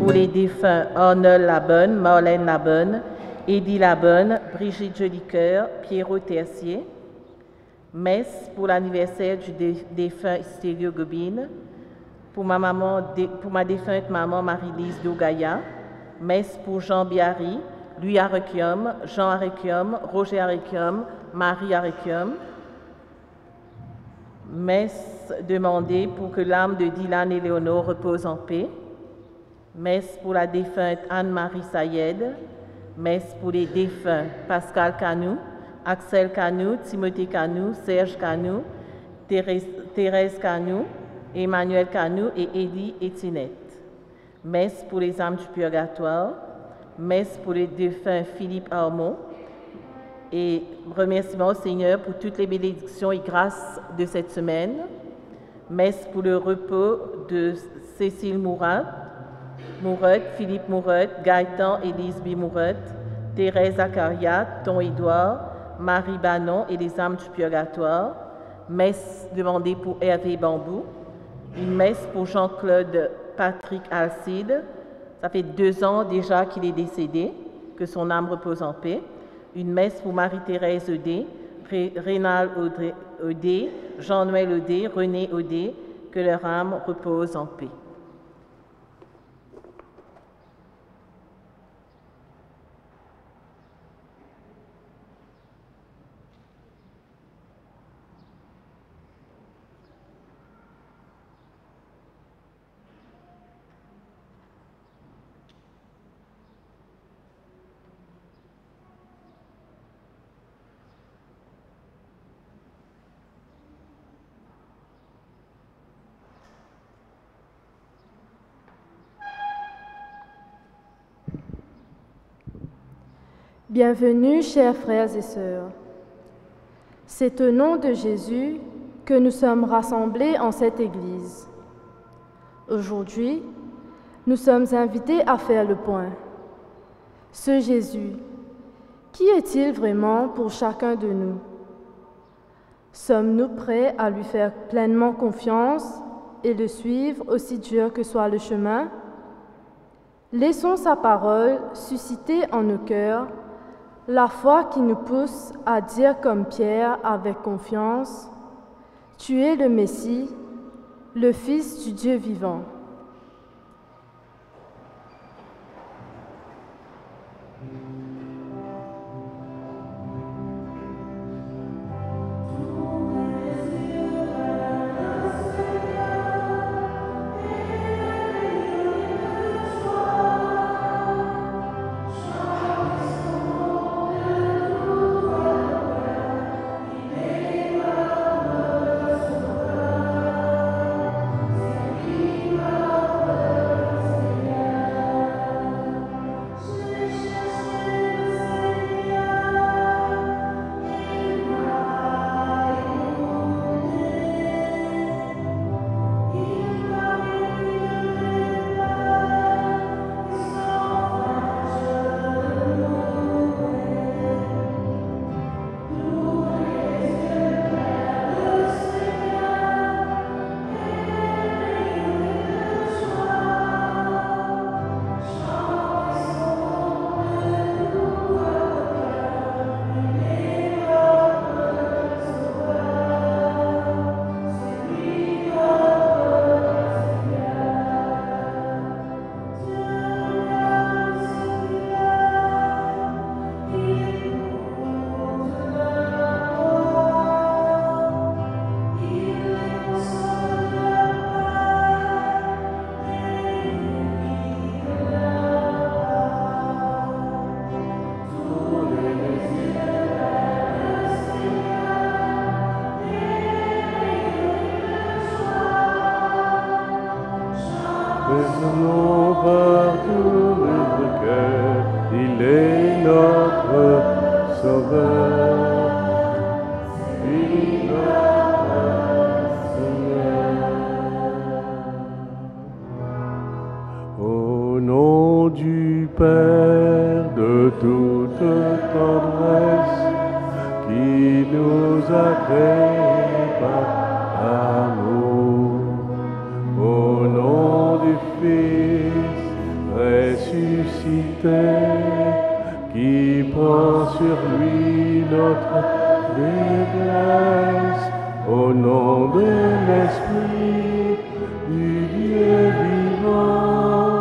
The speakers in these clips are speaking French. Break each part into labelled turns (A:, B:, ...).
A: pour les défunts Arnold Labonne, Marlène Labonne, Eddie Labonne, Brigitte Jolicoeur, Pierrot Tercier. Messe pour l'anniversaire du défunt Stélio Gobine, pour ma défunte maman Marie-Lise Dogaya. Messe pour Jean Biary, Louis Arequium, Jean Arequium, Roger Arequium, Marie Arequium. Messe demandée pour que l'âme de Dylan et Léonore repose en paix. Messe pour la défunte Anne-Marie Sayed. Messe pour les défunts Pascal Canou, Axel Canou, Timothée Canou, Serge Canou, Thérèse Canou, Emmanuel Canou et Élie Étinette. Messe pour les âmes du purgatoire. Messe pour les défunts Philippe Armand. Et remerciements au Seigneur pour toutes les bénédictions et grâces de cette semaine. Messe pour le repos de Cécile Mourette, Philippe Mourette, Gaëtan et Lisby Mourette, Thérèse Acariat, Ton Édouard, Marie Banon et les âmes du purgatoire. Messe demandée pour Hervé Bambou. Une messe pour Jean-Claude Patrick Alcide. Ça fait 2 ans déjà qu'il est décédé, que son âme repose en paix. Une messe pour Marie-Thérèse Audet, Rénal Audet, Jean-Noël Audet, René Audet, que leur âme repose en paix.
B: Bienvenue, chers frères et sœurs. C'est au nom de Jésus que nous sommes rassemblés en cette Église. Aujourd'hui, nous sommes invités à faire le point. Ce Jésus, qui est-il vraiment pour chacun de nous? Sommes-nous prêts à lui faire pleinement confiance et le suivre aussi dur que soit le chemin? Laissons sa parole susciter en nos cœurs la foi qui nous pousse à dire comme Pierre avec confiance, « Tu es le Messie, le Fils du Dieu vivant. »
C: Faisons partout notre cœur, il est notre Sauveur. Vive notre Seigneur. Au nom du Père de toute tendresse, qui nous a créés par amour, au nom du Fils ressuscité, qui prend sur lui notre faiblesse, au nom de l'Esprit du Dieu vivant,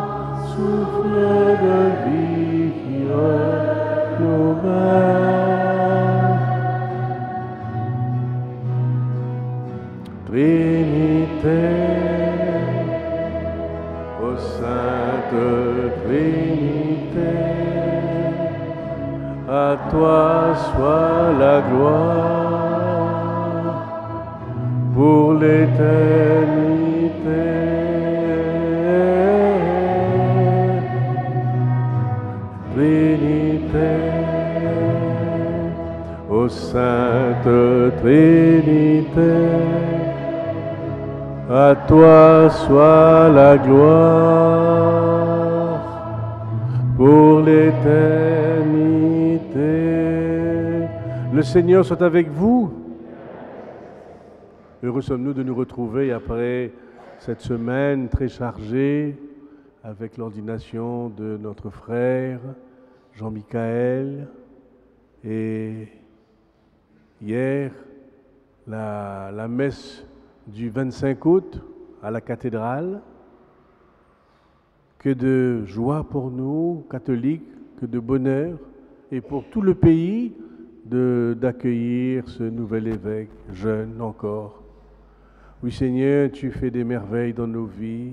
C: souffle de vie qui renouvelle. Trinité, ô Sainte Trinité, à toi soit la gloire pour l'éternité. Trinité, ô Sainte Trinité, à toi soit la gloire pour l'éternité. Le Seigneur soit avec vous. Heureux sommes-nous de nous retrouver après cette semaine très chargée avec l'ordination de notre frère Jean-Michael et hier la messe du 25 août à la cathédrale. Que de joie pour nous, catholiques, que de bonheur, et pour tout le pays d'accueillir ce nouvel évêque, jeune encore. Oui Seigneur, tu fais des merveilles dans nos vies,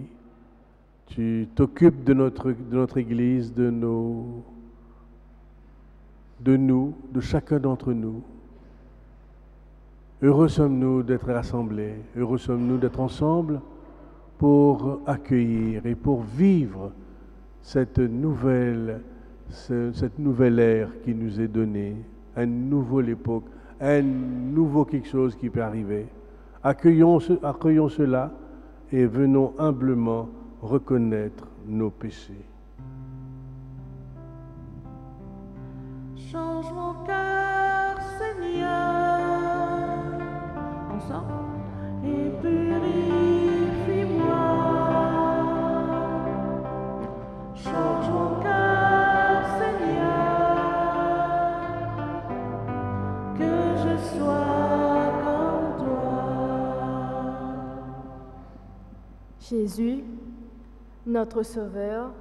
C: tu t'occupes de notre Église, de de chacun d'entre nous. Heureux sommes-nous d'être rassemblés, heureux sommes-nous d'être ensemble pour accueillir et pour vivre cette nouvelle ère qui nous est donnée, une nouvelle époque, un nouveau quelque chose qui peut arriver. Accueillons cela et venons humblement reconnaître nos péchés.
D: Change mon cœur, Seigneur, ensemble, et purifie-moi. Change mon cœur, Seigneur, que je sois comme toi.
B: Jésus, notre Sauveur,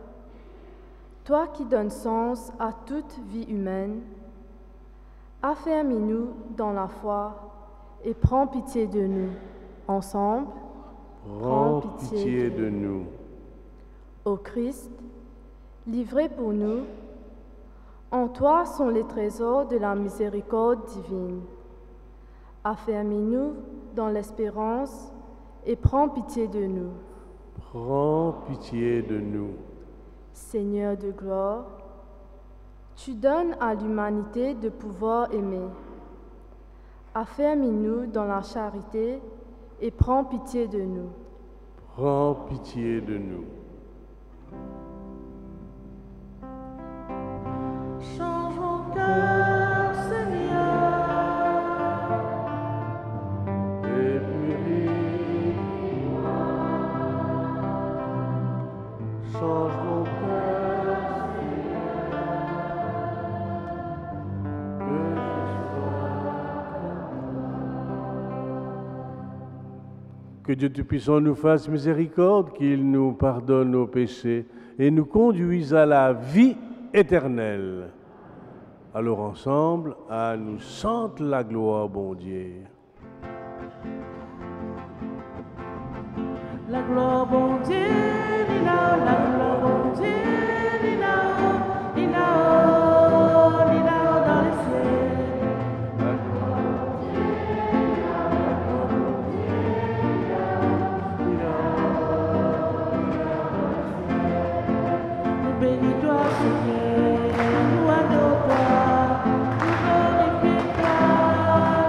B: toi qui donnes sens à toute vie humaine, affermis-nous dans la foi et prends pitié de nous. Ensemble,
C: Prends pitié de nous.
B: Ô Christ, livré pour nous, en toi sont les trésors de la miséricorde divine. Affermis-nous dans l'espérance et prends pitié de nous.
C: Prends pitié de nous.
B: Seigneur de gloire, tu donnes à l'humanité de pouvoir aimer. Affermis-nous dans la charité et prends pitié de nous.
C: Prends pitié de nous.
D: Change mon cœur, Seigneur,
C: Et purifie-moi. Change mon cœur, Seigneur, que je sois comme toi. Que Dieu Tout-Puissant nous fasse miséricorde, qu'il nous pardonne nos péchés et nous conduise à la vie éternelle. Alors ensemble, à nous chante la gloire, bon Dieu.
D: la gloire, bon Dieu, Lina, la gloire, bon Dieu, Lina, Lina, Lina, dans les cieux.
C: La gloire, bon Dieu, la gloire, bon Dieu,
D: Nous bénis-toi, Seigneur, nous adorons-toi, nous glorifions-toi,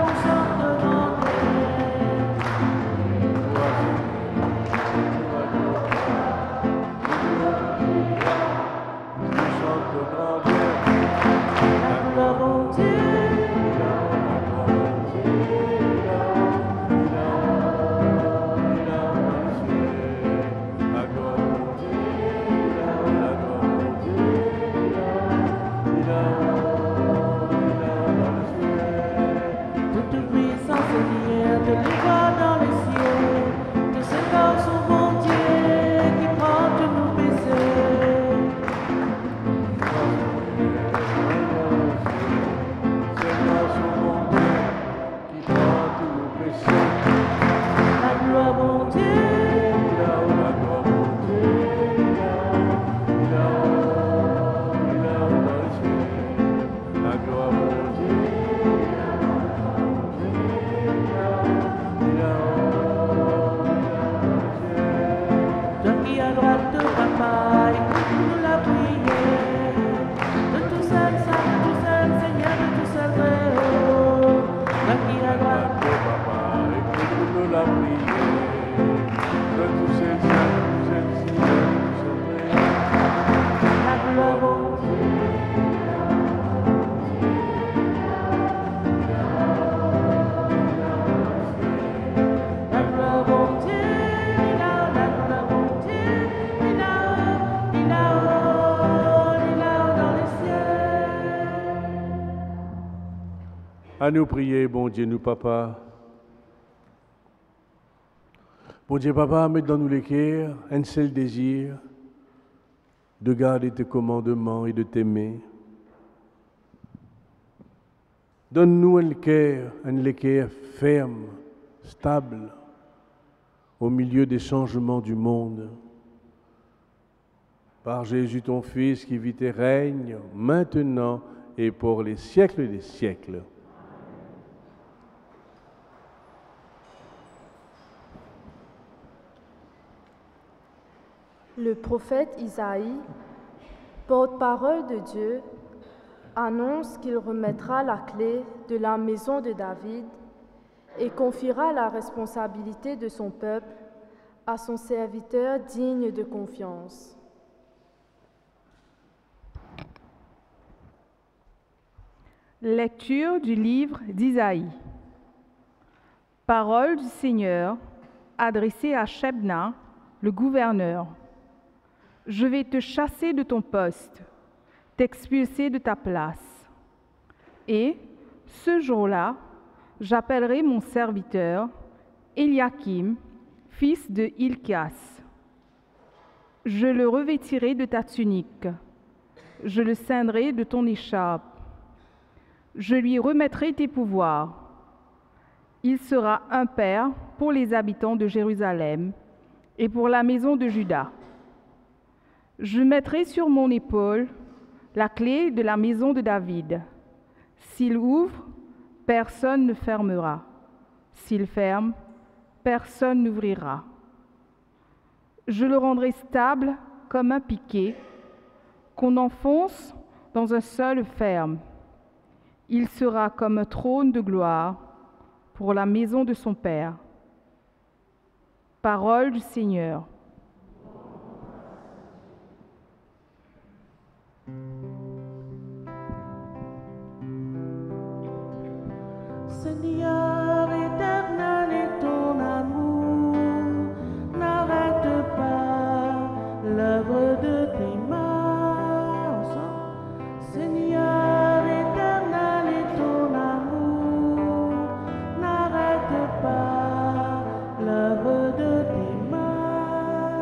D: nous sommes devant toi.
C: À nous prier, bon Dieu, nous papa. Bon Dieu, papa, mets dans nous les cœurs un seul désir de garder tes commandements et de t'aimer. Donne-nous un cœur ferme, stable, au milieu des changements du monde. Par Jésus, ton Fils, qui vit et règne maintenant et pour les siècles des siècles.
B: Le prophète Isaïe, porte-parole de Dieu, annonce qu'il remettra la clé de la maison de David et confiera la responsabilité de son peuple à son serviteur digne de confiance.
E: Lecture du livre d'Isaïe. Parole du Seigneur adressée à Shebna, le gouverneur. Je vais te chasser de ton poste, t'expulser de ta place. Et, ce jour-là, j'appellerai mon serviteur, Eliakim, fils de Hilkias. Je le revêtirai de ta tunique, je le ceindrai de ton écharpe. Je lui remettrai tes pouvoirs. Il sera un père pour les habitants de Jérusalem et pour la maison de Juda. Je mettrai sur mon épaule la clé de la maison de David. S'il ouvre, personne ne fermera. S'il ferme, personne n'ouvrira. Je le rendrai stable comme un piquet qu'on enfonce dans un sol ferme. Il sera comme un trône de gloire pour la maison de son Père. Parole du Seigneur.
D: Seigneur éternel et ton amour n'arrête pas l'œuvre de tes mains. Ensemble. Seigneur éternel et ton amour n'arrête pas l'œuvre de tes mains.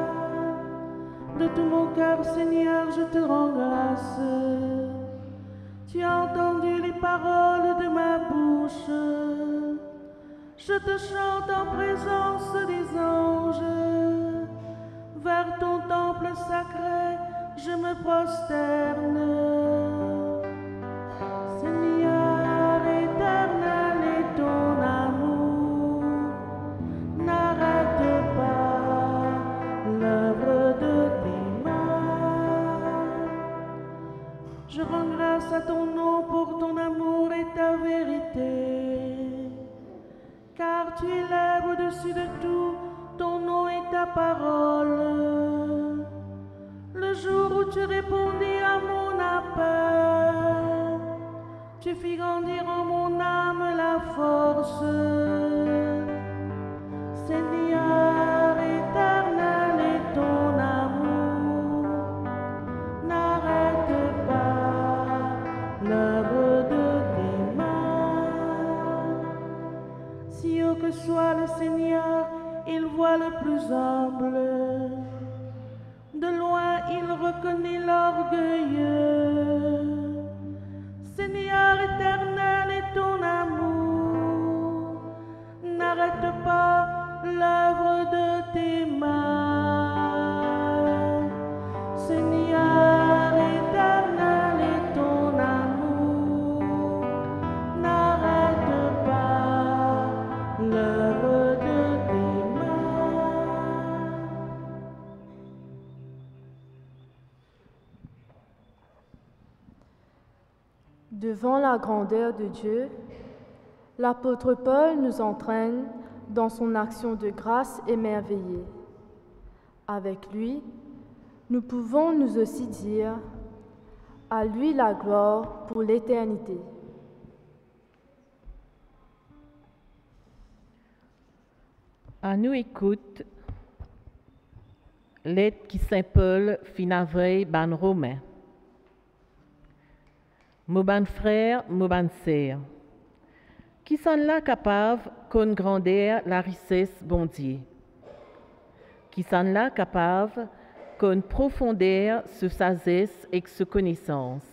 D: De tout mon cœur, Seigneur, je te rends grâce. Tu as entendu les paroles de ma bouche. Je te chante en présence des anges. Vers ton temple sacré, je me prosterne. Seigneur éternel et ton amour n'arrête pas l'œuvre de tes mains. Je rends grâce à ton nom pour ton amour et ta vérité. Car tu élèves au-dessus de tout ton nom et ta parole. Le jour où tu répondis à mon appel, tu fis grandir en mon âme la force. Seigneur éternel et ton amour n'arrête pas l'œuvre de tes mains. Si haut que soit le Seigneur, il voit le plus humble. De loin, il reconnaît l'orgueilleux. Seigneur éternel et ton amour n'arrête pas l'œuvre de tes mains. Seigneur éternel et ton amour n'arrête pas l'œuvre de tes mains.
B: Devant la grandeur de Dieu, l'apôtre Paul nous entraîne dans son action de grâce émerveillée. Avec lui, nous pouvons nous aussi dire « À lui la gloire pour l'éternité ».
A: À nous écoute, lettre qui Saint Paul finavei ban Romain. Mon ban frère, mon ban sœur, Qui sont là capables qu'on grandeur la richesse bon Dieu? Qui sont là capables qu'on profondeur ce sagesse et ce connaissance?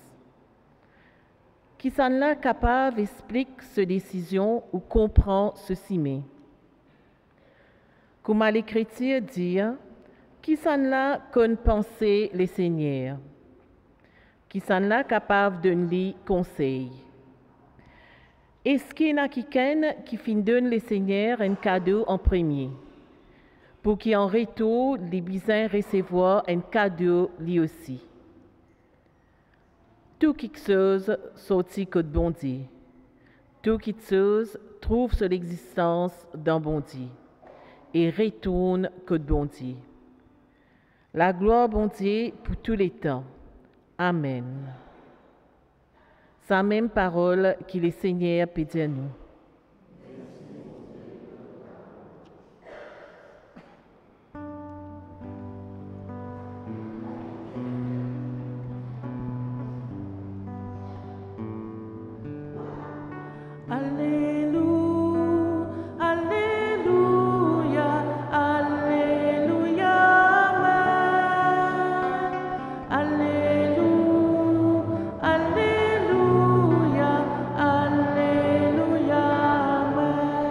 A: Qui sont là capables d'expliquer ce décision ou comprend ceci mais? Comme l'Écriture dit, qui sont là qu'on pensait les seigneurs? Qui sont là capables de nous conseil? Est-ce qu'il y en a quelqu'un qui fin donne les seigneurs un cadeau en premier, pour qu'en retour, les besoins recevoir un cadeau lui aussi? Tout quelque chose sortit que de bon Dieu. Tout quelque chose trouve son existence dans bon Dieu et retourne que de bon Dieu. La gloire bon Dieu pour tous les temps. Amen. C'est la même parole que le Seigneur peut dire nous.
D: Alléluia, Alléluia, Alléluia, Amen. Alléluia, Alléluia, Alléluia, Amen.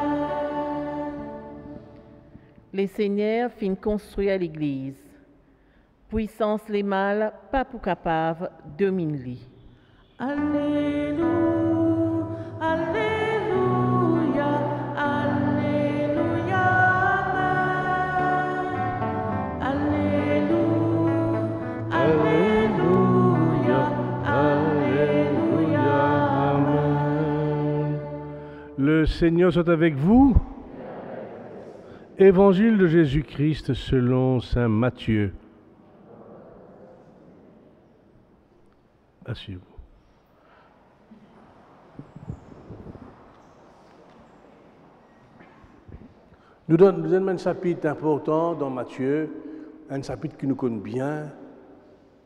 A: Le Seigneur fin construire l'Église. Puissance les mâles, pas pour capable, domine-les.
D: Alléluia, Alléluia, Alléluia, Amen. Alléluia, Alléluia, Alléluia, Amen.
C: Le Seigneur soit avec vous. Évangile de Jésus-Christ selon saint Matthieu. Asseyez-vous. Nous donne un chapitre important dans Matthieu, un chapitre que nous connaissons bien.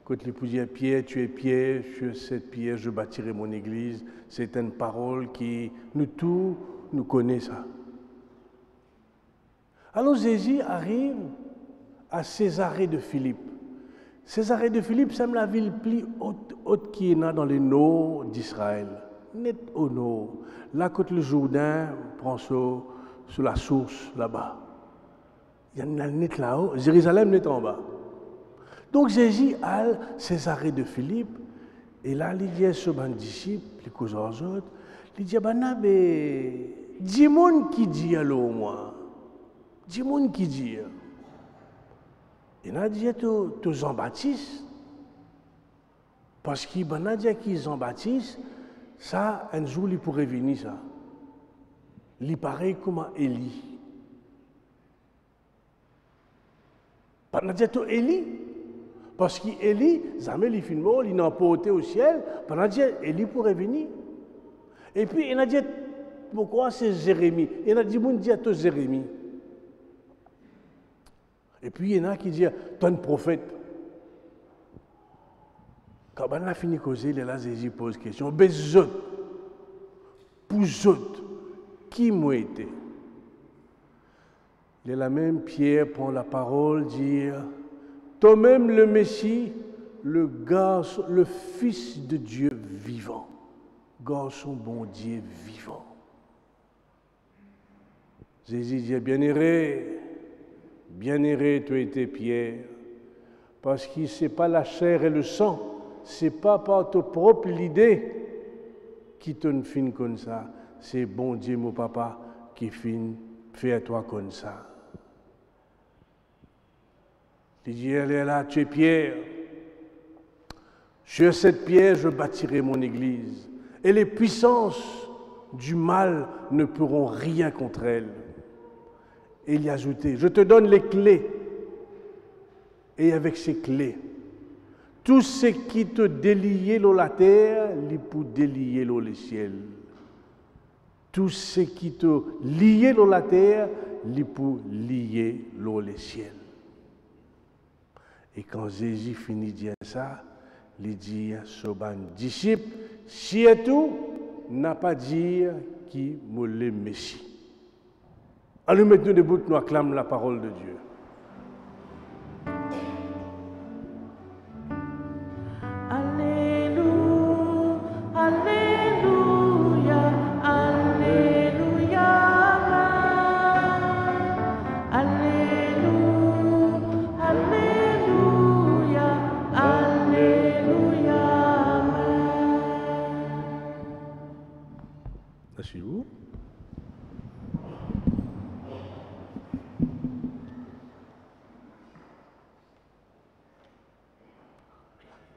C: Quand l'épousier Pierre, tu es Pierre, sur cette pierre je bâtirai mon église. C'est une parole qui nous tous nous connaissons. Alors Jésus arrive à Césarée de Philippe. Césarée de Philippe, c'est la ville plus haute qui est dans le nord d'Israël, net au nord. Là, quand le Jourdain prend sur la source là-bas, il y en a net là-haut, Jérusalem net en bas. Donc Jésus a Césarée de Philippe, et là, il dit à ses disciples, les cousins aux autres, il dit, dis-moi qui dit alors moi. Dis-moi qui dit. Il a dit à Jean-Baptiste, parce qu'il a dit à Jean-Baptiste, ça, un jour, il pourrait venir, ça. Il paraît comme Élie. Il a dit à Élie, parce qu'Élie, jamais il filme, il n'a pas ôté au ciel, il a dit Élie pourrait venir. Et puis, il a dit, pourquoi c'est Jérémie? Il a dit, mon Dieu, à Jérémie. Et puis, il y en a qui disent, tu es un prophète. Quand on a fini de causer, là, Jésus pose la question. Mais pour autres, qui m'a été? Il est la même Pierre prend la parole, dit, toi-même le Messie, le garçon, le Fils de Dieu vivant. Garçon bon Dieu vivant. Jésus dit, bien-aimé, tu étais Pierre, parce que ce n'est pas la chair et le sang, ce n'est pas par ta propre idée qui te fin comme ça, c'est bon Dieu, mon papa, qui fait à toi comme ça. Il dit, elle est là, tu es Pierre. Sur cette pierre, je bâtirai mon église, et les puissances du mal ne pourront rien contre elle. Et il y a ajouté, je te donne les clés. Et avec ces clés, tout ce qui te délie la terre, il peut délier le ciel. Tout ce qui te lie la terre, il peut lier le ciel. Et quand Jésus finit de dire ça, il dit à ses disciples, si et tout, n'a pas dit qui me le Messie. Allons maintenant debout, nous acclamons la parole de Dieu. Asseyez-vous.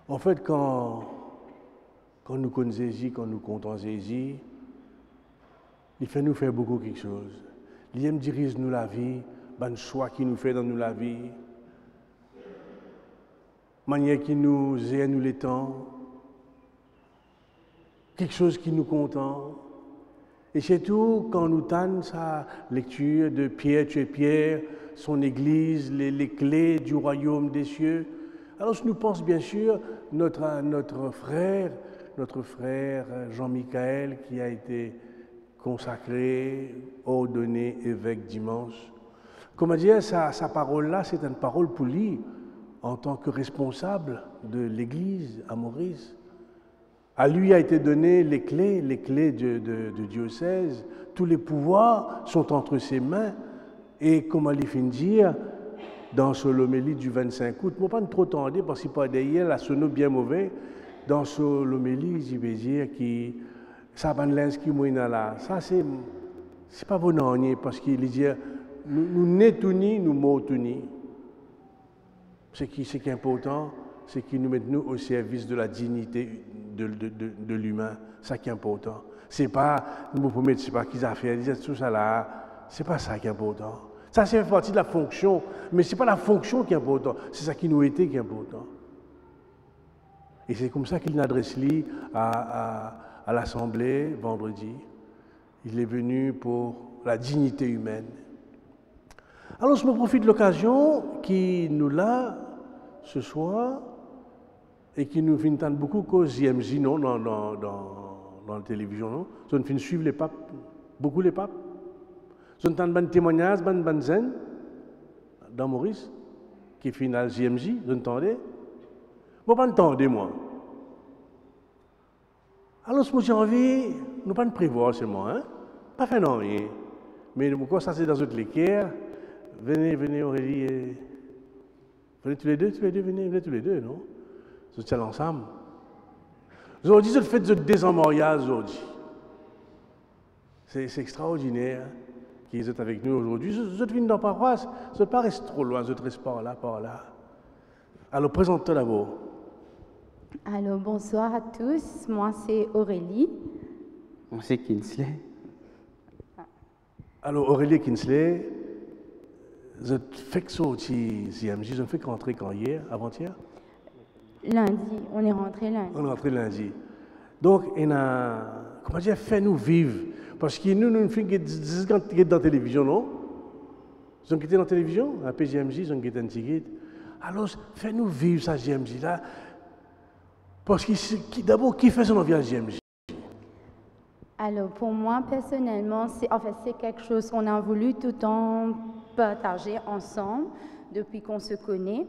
C: En fait, quand nous connaissons Jésus, quand nous comptons Jésus, il fait nous faire beaucoup quelque chose. Il aime dirige nous la vie, ben choix qu'il nous fait dans nous la vie, manière qui nous aide nous les temps, quelque chose qui nous content. Et surtout, quand nous tannons sa lecture de Pierre, tu es Pierre, son Église, les clés du royaume des cieux, alors nous pensons bien sûr notre frère Jean-Michel qui a été consacré, ordonné évêque dimanche. Comment dire, sa parole-là, c'est une parole pour lui en tant que responsable de l'Église à Maurice. À lui a été donné les clés de diocèse. Tous les pouvoirs sont entre ses mains. Et comme il finit dire, dans ce l'homélie du 25 août, je ne vais pas trop tendre parce qu'il pas derrière, la sonne bien mauvais. Dans ce l'homélie, je vais dire que ça va l'inscrit là. Ça, c'est pas bon parce qu'il dit, nous n'est nous mots unis. Ce qui est important, c'est qu'il nous mette nous au service de la dignité de l'humain. C'est ça qui est important. C'est pas, nous promettons, c'est pas qu'ils ont fait, tout ça là, c'est pas ça qui est important. Ça, c'est partie de la fonction, mais c'est pas la fonction qui est importante, c'est ça qui nous était qui est important. Et c'est comme ça qu'il adresse lui à l'Assemblée vendredi. Il est venu pour la dignité humaine. Alors, je me profite de l'occasion qui nous l'a ce soir et qui nous fait entendre beaucoup cause IMJ, non, dans la télévision, non. Je ne suivre les papes, beaucoup les papes. Je entends des témoignages, des zen dans Maurice, qui est final JMJ, vous entendez? Vous ne entendez, moi. Alors, ce que j'ai envie, nous pas de prévoir seulement, hein? Pas faire non rien. Mais pourquoi ça c'est dans notre équerre? Venez Aurélie. Venez tous les deux, venez tous les deux, non? Vous êtes ensemble. Aujourd'hui, je fais de désemoriage aujourd'hui. C'est extraordinaire qu'ils soient avec nous aujourd'hui. Je viens dans la paroisse, je ne pas rester trop loin, je reste par là. Alors, présente-toi d'abord.
F: Alors, bonsoir à tous. Moi, c'est Aurélie.
G: Moi, c'est Kinsley.
C: Alors, Aurélie Kinsley, je fais que ça aussi, CMJ, je ne fais que rentrer quand hier, avant-hier?
F: Lundi, on est rentré lundi.
C: On est rentré lundi. Donc, on a, comment dire, fait-nous vivre. Parce que nous faisons dans la télévision, non? Ils ont quitté dans la télévision, à PGMJ, ils ont quitté un ticket. Alors, fais-nous vivre ça, GMJ-là. Parce que, d'abord, qui fait son envie à GMJ?
F: Alors, pour moi, personnellement, c'est quelque chose qu'on a voulu tout le temps partager ensemble depuis qu'on se connaît.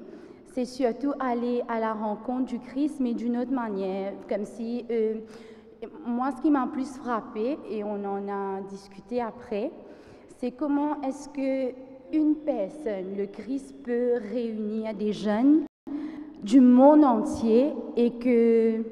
F: C'est surtout aller à la rencontre du Christ, mais d'une autre manière. Comme si, moi, ce qui m'a plus frappé, et on en a discuté après, c'est comment est-ce qu'une personne, le Christ, peut réunir des jeunes du monde entier et que,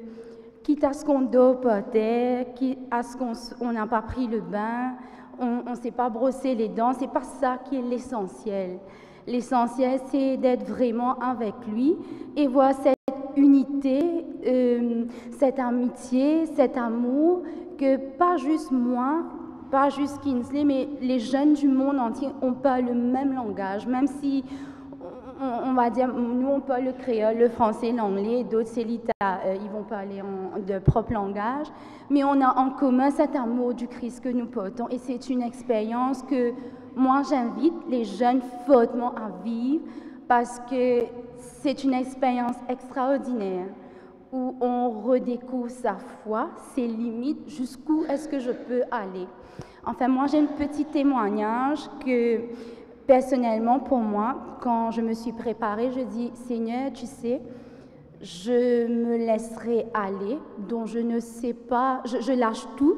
F: quitte à ce qu'on dort par terre, quitte à ce qu'on n'a pas pris le bain, on ne s'est pas brossé les dents, c'est pas ça qui est l'essentiel. L'essentiel, c'est d'être vraiment avec lui et voir cette unité, cette amitié, cet amour que pas juste moi, pas juste Kinsley, mais les jeunes du monde entier ont pas le même langage, même si on va dire, nous on parle le créole, le français, l'anglais, d'autres c'est l'italien, ils vont parler de propre langage, mais on a en commun cet amour du Christ que nous portons et c'est une expérience que moi j'invite les jeunes fortement à vivre parce que c'est une expérience extraordinaire où on redécouvre sa foi, ses limites, jusqu'où est-ce que je peux aller. Enfin, moi, j'ai un petit témoignage que, personnellement, pour moi, quand je me suis préparée, je dis, Seigneur, tu sais, je me laisserai aller, donc je ne sais pas, je lâche tout,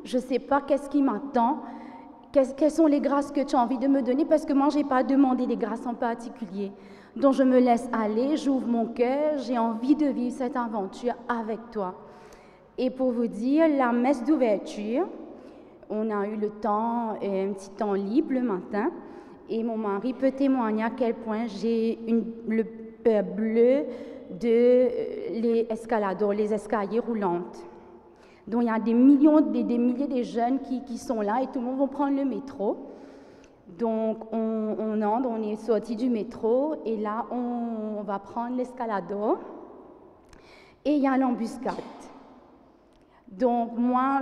F: je ne sais pas qu'est-ce qui m'attend, quelles sont les grâces que tu as envie de me donner, parce que moi, je n'ai pas demandé des grâces en particulier. Donc, je me laisse aller, j'ouvre mon cœur, j'ai envie de vivre cette aventure avec toi. Et pour vous dire, la messe d'ouverture, on a eu le temps, un petit temps libre le matin, et mon mari peut témoigner à quel point j'ai le peur bleu de les escaladors, les escaliers roulantes. Donc il y a des milliers de jeunes qui sont là et tout le monde va prendre le métro. Donc on est sorti du métro et là on va prendre l'escalador et il y a l'embuscade. Donc moi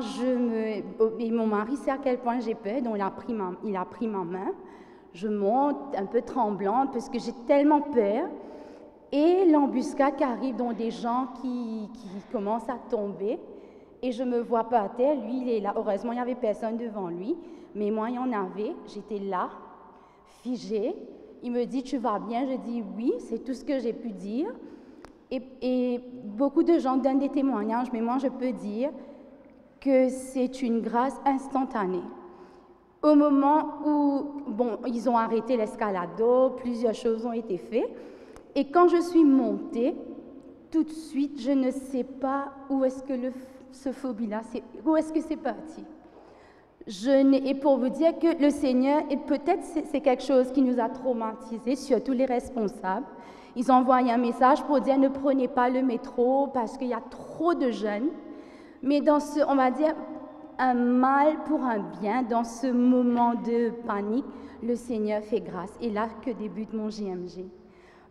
F: et mon mari sait à quel point j'ai peur, donc il a pris ma main. Je monte un peu tremblante parce que j'ai tellement peur. Et l'embuscade qui arrive, dont des gens qui commencent à tomber. Et je me vois pas à terre, lui il est là. Heureusement, il n'y avait personne devant lui. Mais moi, il y en avait. J'étais là, figée. Il me dit, tu vas bien? Je dis oui, c'est tout ce que j'ai pu dire. Et beaucoup de gens donnent des témoignages, mais moi, je peux dire que c'est une grâce instantanée. Au moment où, ils ont arrêté l'escalador, plusieurs choses ont été faites. Et quand je suis montée, tout de suite, je ne sais pas où est-ce que ce phobie-là, où est-ce que c'est parti. Et pour vous dire que le Seigneur, et peut-être c'est quelque chose qui nous a traumatisés, surtout les responsables, ils ont envoyé un message pour dire ne prenez pas le métro parce qu'il y a trop de jeunes. Mais dans on va dire, un mal pour un bien, dans ce moment de panique, le Seigneur fait grâce. Et là que débute mon JMG.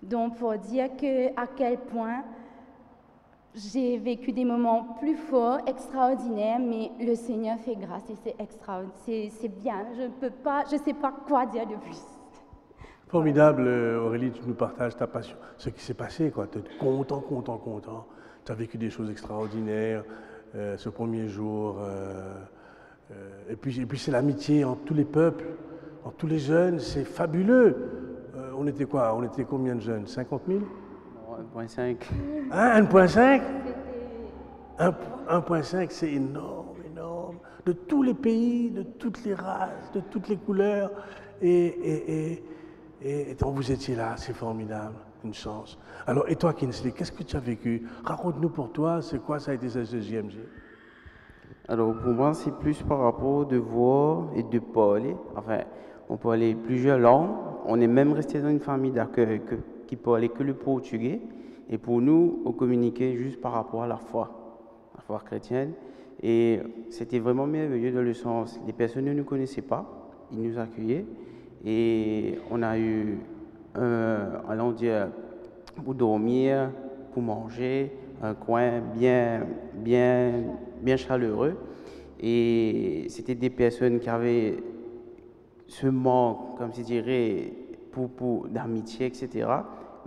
F: Donc, pour dire à quel point j'ai vécu des moments plus forts, extraordinaires, mais le Seigneur fait grâce et c'est extraordinaire, c'est bien. Je ne sais pas quoi dire de plus.
C: Formidable, Aurélie, tu nous partages ta passion, ce qui s'est passé, quoi. Tu es content. Tu as vécu des choses extraordinaires ce premier jour. Et puis c'est l'amitié entre tous les peuples, entre tous les jeunes, c'est fabuleux. On était quoi? On était combien de jeunes? 50 000?
G: Non, 1,5.
C: Hein, 1,5? 1,5, c'est énorme. De tous les pays, de toutes les races, de toutes les couleurs. Et donc vous étiez là, c'est formidable, une chance. Alors, et toi, Kinsley, qu'est-ce que tu as vécu? Raconte-nous pour toi, c'est quoi ça a été ce JMG?
G: Alors, pour moi, c'est plus par rapport de voir et de parler. Enfin, on parlait plusieurs langues. On est même resté dans une famille d'accueil qui parlait que le portugais. Et pour nous, on communiquait juste par rapport à la foi chrétienne. Et c'était vraiment merveilleux dans le sens, les personnes ne nous connaissaient pas, ils nous accueillaient. Et on a eu, allons dire, pour dormir, pour manger, un coin bien chaleureux. Et c'était des personnes qui avaient ce manque, comme je dirais, d'amitié, etc.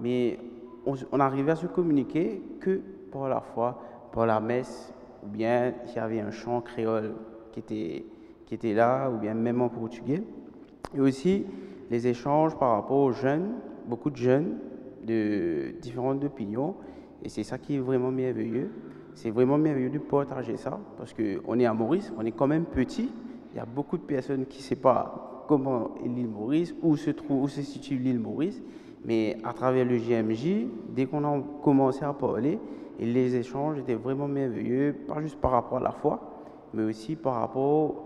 G: Mais on arrivait à se communiquer que par la foi, par la messe, ou bien s'il y avait un chant créole qui était là, ou bien même en portugais. Et aussi les échanges par rapport aux jeunes, beaucoup de jeunes de différentes opinions. Et c'est ça qui est vraiment merveilleux. C'est vraiment merveilleux de partager ça, parce qu'on est à Maurice, on est quand même petit. Il y a beaucoup de personnes qui ne savent pas comment est l'île Maurice, où se situe l'île Maurice. Mais à travers le JMJ, dès qu'on a commencé à parler, et les échanges étaient vraiment merveilleux, pas juste par rapport à la foi, mais aussi par rapport,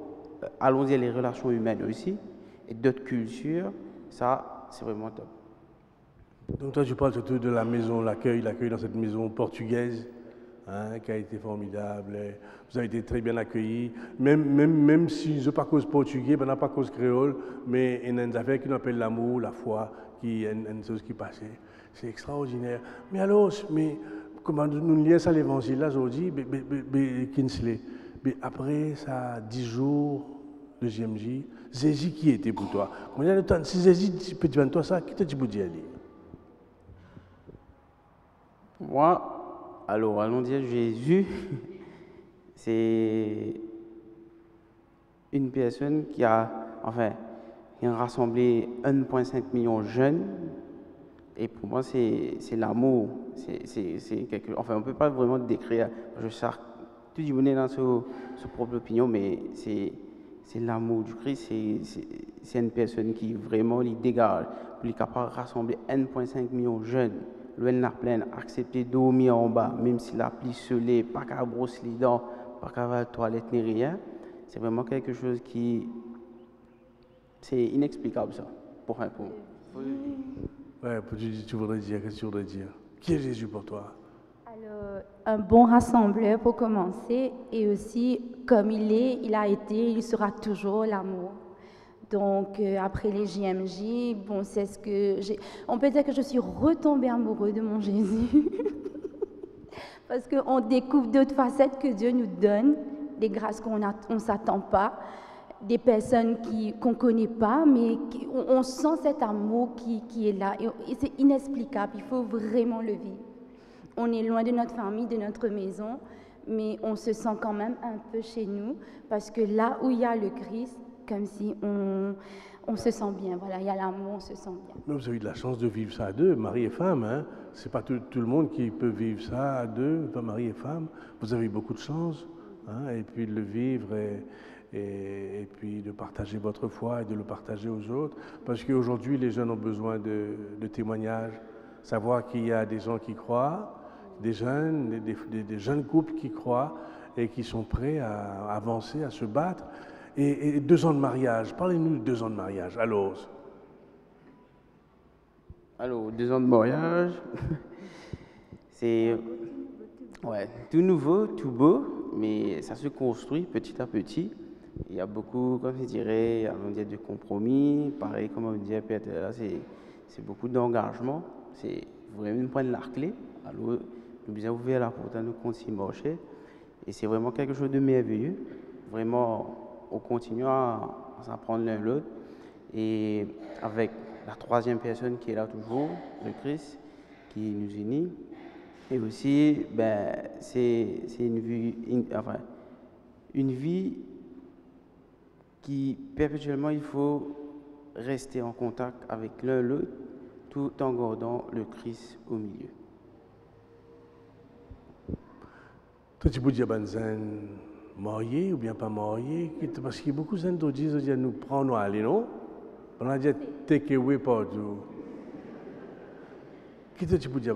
G: allons dire, les relations humaines aussi, et d'autres cultures. Ça, c'est vraiment top.
C: Donc toi, tu parles surtout de la maison, l'accueil dans cette maison portugaise, hein, qui a été formidable. Vous avez été très bien accueillis, même si je ne parle pas cause portugais, ben, on n'a pas cause créole, mais il y a une affaire qui nous appelle l'amour, la foi, qui est une chose qui passait. C'est extraordinaire. Mais alors, comment nous lions ça à l'évangile là aujourd'hui, Kinsley, après ça, 10 jours de JMJ, Zézi qui était pour toi? Combien de temps, si Zézi peut dire toi ça, qui te dit pour dire?
G: Moi, Alors, allons dire Jésus, c'est une personne qui a rassemblé 1,5 million de jeunes. Et pour moi, c'est l'amour. On ne peut pas vraiment décrire. Je sais tout le monde est dans sa propre opinion, mais c'est l'amour du Christ. C'est une personne qui vraiment lui dégage. Pour être capable de rassembler 1,5 million de jeunes, loin la plaine, accepter de dormir en bas, même si la pluie soleil, pas qu'à brosser les dents, pas qu'à avoir la toilette ni rien. C'est vraiment quelque chose qui. C'est inexplicable, ça. Pour un point.
C: Ouais, tu voudrais dire, qu'est-ce que tu voudrais dire? Qui est Jésus pour toi?
F: Alors, un bon rassembleur pour commencer, et aussi, comme il a été, il sera toujours l'amour. Donc, après les JMJ, bon, c'est ce que j'ai. On peut dire que je suis retombée amoureuse de mon Jésus. Parce qu'on découvre d'autres facettes que Dieu nous donne, des grâces qu'on ne s'attend pas, des personnes qu'on ne connaît pas, mais on sent cet amour qui est là. Et c'est inexplicable, il faut vraiment le vivre. On est loin de notre famille, de notre maison, mais on se sent quand même un peu chez nous, parce que là où il y a le Christ, comme si on se sent bien. Voilà, il y a l'amour, on se sent bien.
C: Mais vous avez eu de la chance de vivre ça à deux, mari et femme. Hein? Ce n'est pas tout le monde qui peut vivre ça à deux, mari et femme. Vous avez eu beaucoup de chance. Hein? Et puis de le vivre et puis de partager votre foi et de le partager aux autres. Parce qu'aujourd'hui, les jeunes ont besoin de témoignages. Savoir qu'il y a des gens qui croient, des jeunes, des jeunes couples qui croient et qui sont prêts à avancer, à se battre. Et 2 ans de mariage, parlez-nous de 2 ans de mariage. Alors,
G: 2 ans de mariage, c'est tout nouveau, tout beau, mais ça se construit petit à petit. Il y a beaucoup, comme je dirais, de compromis. Pareil, comme on disait, là, c'est beaucoup d'engagement. C'est vraiment prendre la clé. Alors, nous bien ouvert la porte à nous continuer à marcher. Et c'est vraiment quelque chose de merveilleux. Vraiment, on continue à s'apprendre l'un l'autre. Et avec la 3e personne qui est là toujours, le Christ, qui nous unit. Et aussi, c'est une vie qui, perpétuellement, il faut rester en contact avec l'un l'autre, tout en gardant le Christ au milieu.
C: toi, tu peux dire, marié ou bien pas marié, parce qu'il y a beaucoup de gens qui disent, nous prenons à aller, non? On a dit, take away par tout. Qu'est-ce que tu peux dire,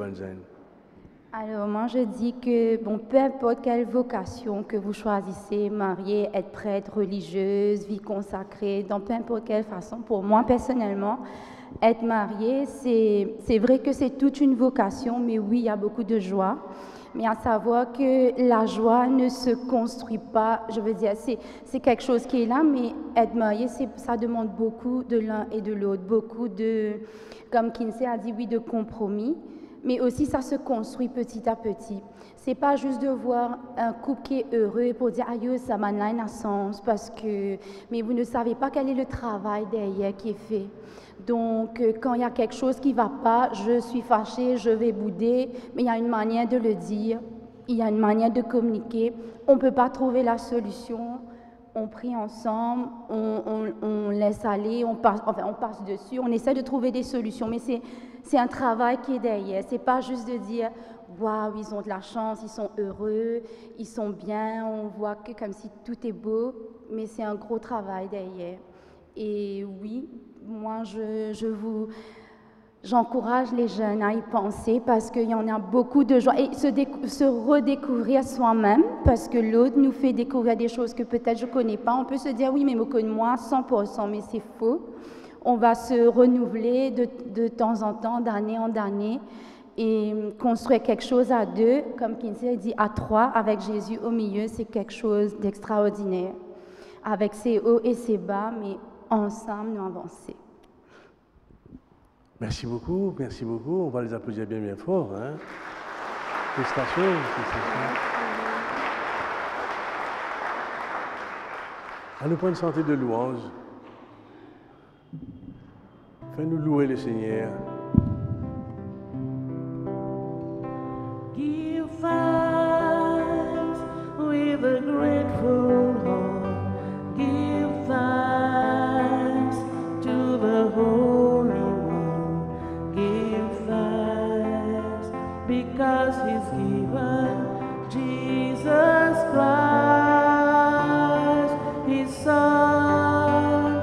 F: Alors, moi, je dis que, peu importe quelle vocation que vous choisissez, mariée, être prêtre, religieuse, vie consacrée, dans peu importe quelle façon, pour moi, personnellement, être mariée, c'est vrai que c'est toute une vocation, mais oui, il y a beaucoup de joie. Mais à savoir que la joie ne se construit pas, je veux dire, c'est quelque chose qui est là, mais être marié, ça demande beaucoup de l'un et de l'autre, beaucoup de, comme Kinsey a dit, oui, de compromis, mais aussi ça se construit petit à petit. C'est pas juste de voir un couple qui est heureux pour dire, aïe, ça m'a un sens, mais vous ne savez pas quel est le travail derrière qui est fait. Donc, quand il y a quelque chose qui ne va pas, je suis fâchée, je vais bouder, mais il y a une manière de le dire, il y a une manière de communiquer. On ne peut pas trouver la solution, on prie ensemble, on laisse aller, on passe dessus, on essaie de trouver des solutions, mais c'est un travail qui est derrière. Ce n'est pas juste de dire, waouh, ils ont de la chance, ils sont heureux, ils sont bien, on voit que comme si tout est beau, mais c'est un gros travail derrière. Et oui, moi, j'encourage les jeunes à y penser parce qu'il y en a beaucoup de joie. Et se redécouvrir soi-même parce que l'autre nous fait découvrir des choses que peut-être je ne connais pas. On peut se dire, oui, mais moi, 100%, mais c'est faux. On va se renouveler de temps en temps, d'année en année et construire quelque chose à deux, comme Kinsey dit, à 3, avec Jésus au milieu, c'est quelque chose d'extraordinaire. Avec ses hauts et ses bas, mais ensemble, nous avancer.
C: Merci beaucoup. On va les applaudir bien fort. Hein. Félicitations. À nous prendre une santé de louange. Fais-nous louer le Seigneur.
D: Give He's given Jesus Christ, His Son.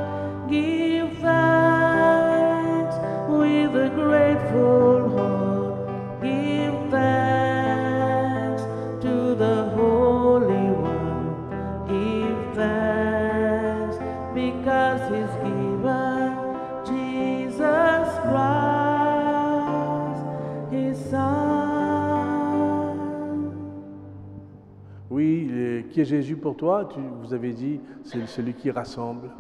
D: Give thanks with a grateful heart. Give thanks to the Holy One. Give thanks because He's given Jesus Christ, His Son.
C: Oui, qui est Jésus pour toi? Vous avez dit, c'est celui qui rassemble.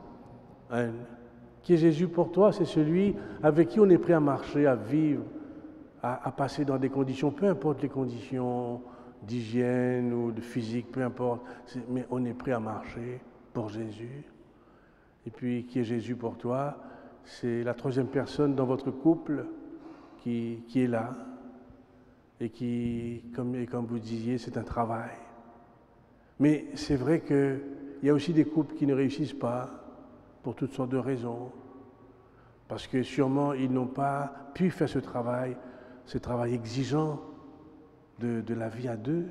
C: Hein? Qui est Jésus pour toi? C'est celui avec qui on est prêt à marcher, à vivre, à passer dans des conditions, peu importe les conditions d'hygiène ou de physique, peu importe, mais on est prêt à marcher pour Jésus. Et puis, qui est Jésus pour toi? C'est la troisième personne dans votre couple qui est là et qui, comme vous disiez, c'est un travail. Mais c'est vrai qu'il y a aussi des couples qui ne réussissent pas pour toutes sortes de raisons, parce que sûrement ils n'ont pas pu faire ce travail exigeant de la vie à deux.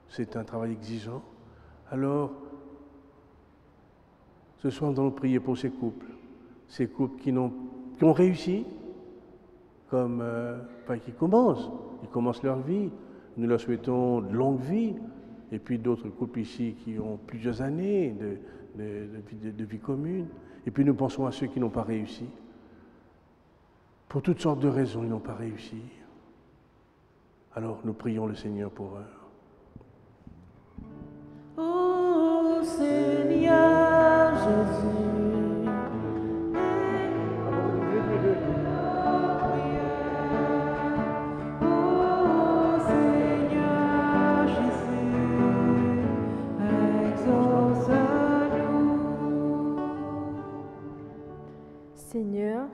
C: C'est un travail exigeant. Alors, ce soir, nous allons prier pour ces couples qui ont réussi, qui commencent leur vie. Nous leur souhaitons de longue vie. Et puis d'autres couples ici qui ont plusieurs années de vie commune. Et puis nous pensons à ceux qui n'ont pas réussi. Pour toutes sortes de raisons, ils n'ont pas réussi. Alors nous prions le Seigneur pour eux.
D: Ô Seigneur Jésus,
B: Seigneur,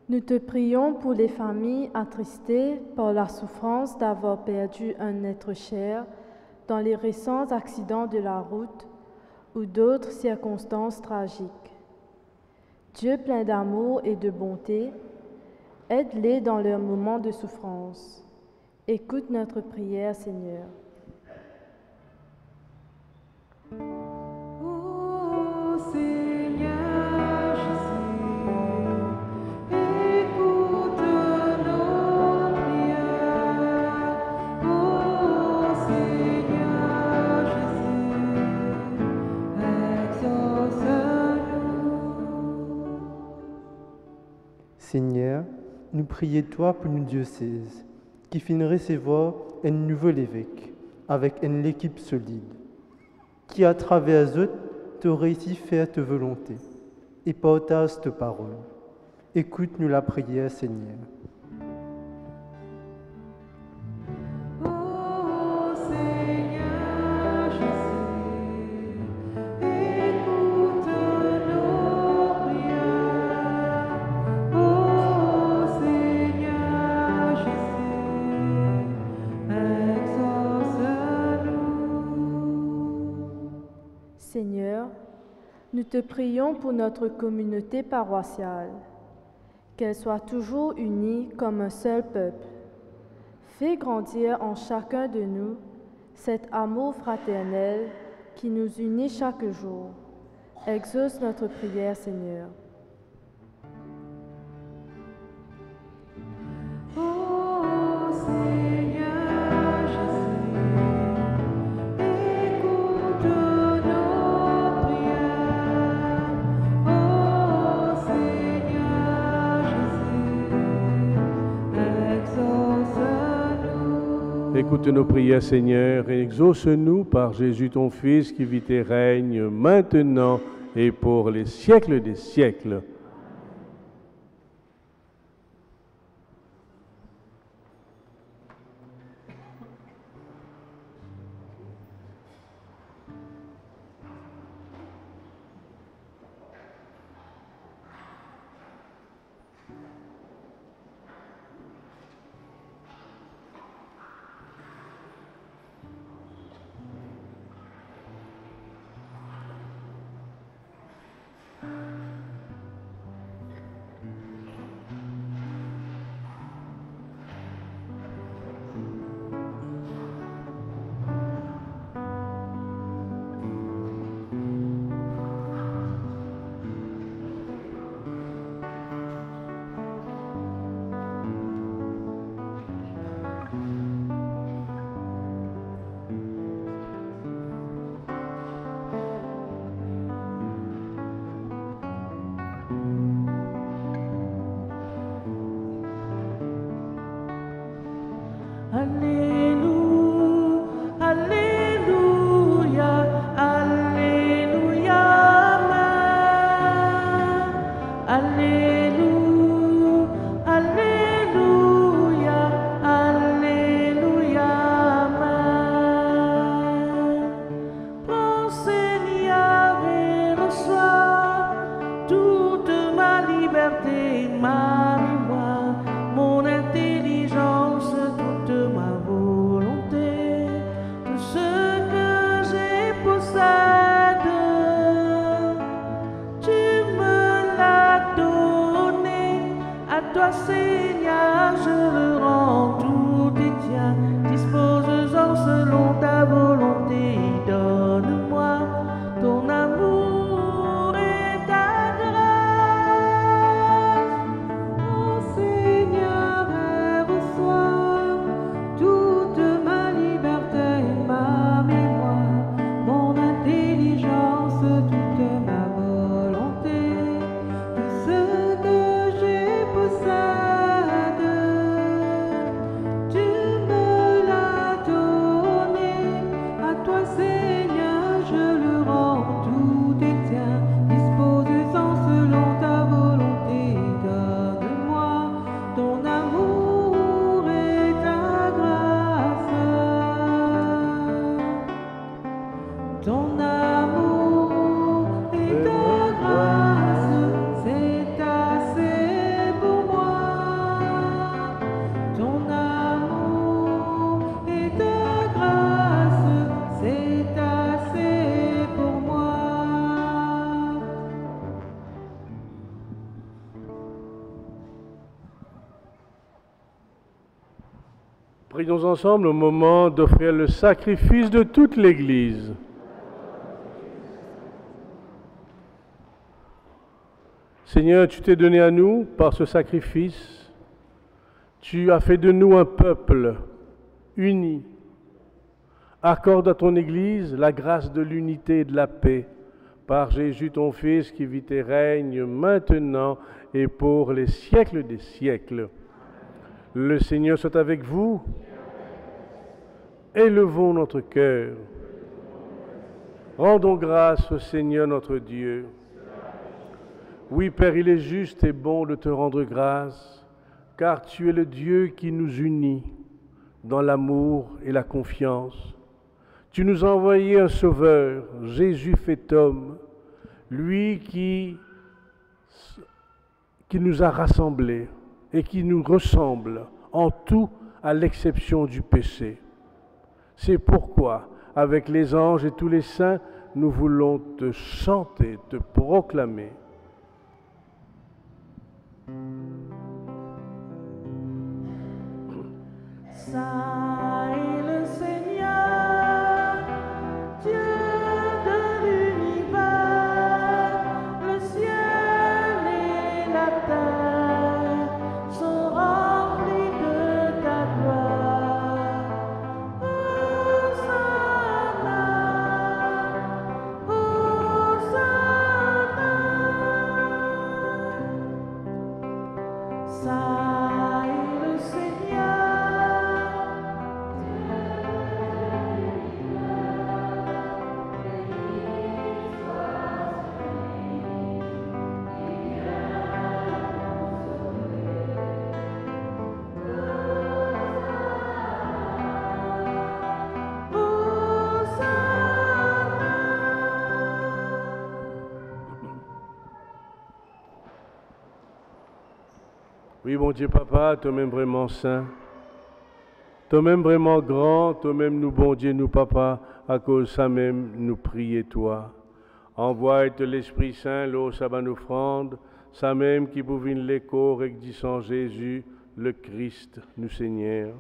B: nous te prions pour les familles attristées par la souffrance d'avoir perdu un être cher dans les récents accidents de la route ou d'autres circonstances tragiques. Dieu plein d'amour et de bonté, aide-les dans leurs moments de souffrance. Écoute notre prière, Seigneur.
D: ô Seigneur Jésus, écoute nos prières. Ô Seigneur Jésus, exauce-nous.
H: Seigneur, nous prions toi pour nos diocèses, qui finit recevoir un nouvel évêque, avec une équipe solide, qui à travers eux te réussit faire ta volonté et partage ta parole. Écoute-nous la prière, Seigneur.
D: Ô Seigneur Jésus, écoute nos prières. Ô Seigneur Jésus, exauce-nous.
B: Seigneur, nous te prions pour notre communauté paroissiale, qu'elle soit toujours unie comme un seul peuple. Fais grandir en chacun de nous cet amour fraternel qui nous unit chaque jour. Exauce notre prière, Seigneur.
D: Ô Seigneur Jésus, écoute nos prières. Ô Seigneur Jésus, exauce-nous.
C: Écoute nos prières, Seigneur, et exauce-nous par Jésus ton Fils qui vit et règne maintenant et pour les siècles des siècles.
D: dispose-en selon ta volonté. Donne-moi ton amour et ta grâce.
I: Ô Seigneur, reçois toute ma liberté et ma mémoire, mon intelligence, toute ma volonté, tout ce que j'ai possède. Tu me l'as donné, à toi Seigneur je le rends, tout est tien, dispose-en selon ta volonté. Donne-moi ton amour et ta grâce. Ton amour et ta grâce, c'est assez pour moi. Ton amour et ta grâce, c'est assez pour moi.
C: Prions ensemble au moment d'offrir le sacrifice de toute l'Église. Seigneur, tu t'es donné à nous par ce sacrifice. Tu as fait de nous un peuple uni. Accorde à ton Église la grâce de l'unité et de la paix par Jésus ton Fils qui vit et règne maintenant et pour les siècles des siècles. Le Seigneur soit avec vous. Élevons notre cœur. Rendons grâce au Seigneur notre Dieu. Oui, Père, il est juste et bon de te rendre grâce, car tu es le Dieu qui nous unit dans l'amour et la confiance. Tu nous as envoyé un Sauveur, Jésus fait homme, lui qui nous a rassemblés et qui nous ressemble en tout à l'exception du péché. C'est pourquoi, avec les anges et tous les saints, nous voulons te chanter, te proclamer.
D: Saint est le Seigneur, Dieu de l'univers, le ciel et la terre sont remplis de ta gloire. Hosanna, Hosanna. Saint est le Seigneur.
C: Oui, mon Dieu Papa, toi-même vraiment saint, toi-même vraiment grand, toi-même nous, bon Dieu, nous Papa, à cause de ça même, nous prier toi. Envoie l'Esprit Saint, l'eau sabbat nous offrande, ça même qui bouvine l'écho, recdissant Jésus, le Christ, nous Seigneur.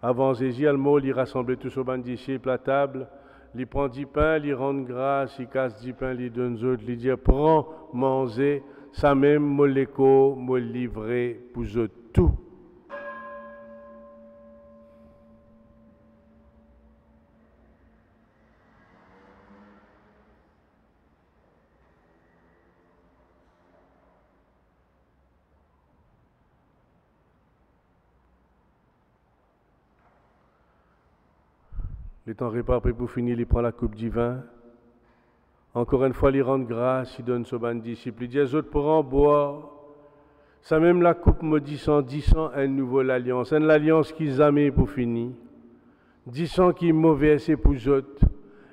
C: Avant Jésus, le mot, il rassemblait tous aux bancs disciples à table, il prend 10 pains, il rend grâce, il casse 10 pains, il donne autres, il dit, prends, mangez, ça même, moi l'écho, moi livré, pour eux tout. Le temps réparé pour finir, il prend la coupe du vin. Encore une fois, il rend grâce, il donne son ban disciple. Il dit aux autres, prends, boire. Ça même la coupe maudissant, disant une nouvelle alliance. Une alliance qui jamais pour finir. Disant qui est mauvais, c'est pour eux autres.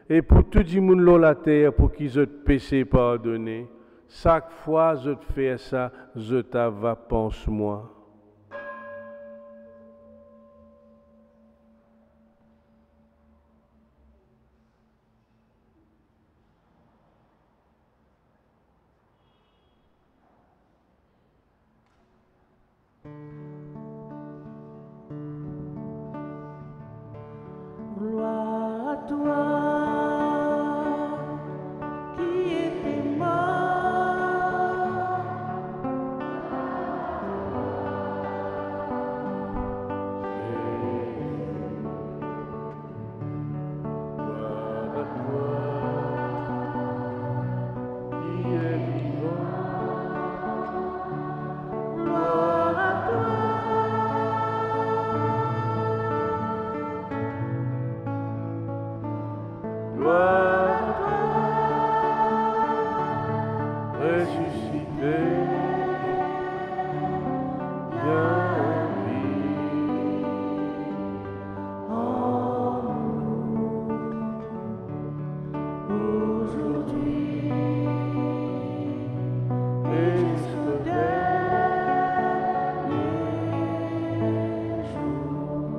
C: Et pour tout le monde sur la terre, pour qu'ils eux péché pardonné. Chaque fois, je fais ça, je t'ava pense-moi.
D: toi qui étais mort.
C: Gloire à toi qui es vivant.
D: Gloire à toi.
C: Gloire à toi, ressuscité, bien vie
D: En nous, aujourd'hui et jusqu'au dernier jour.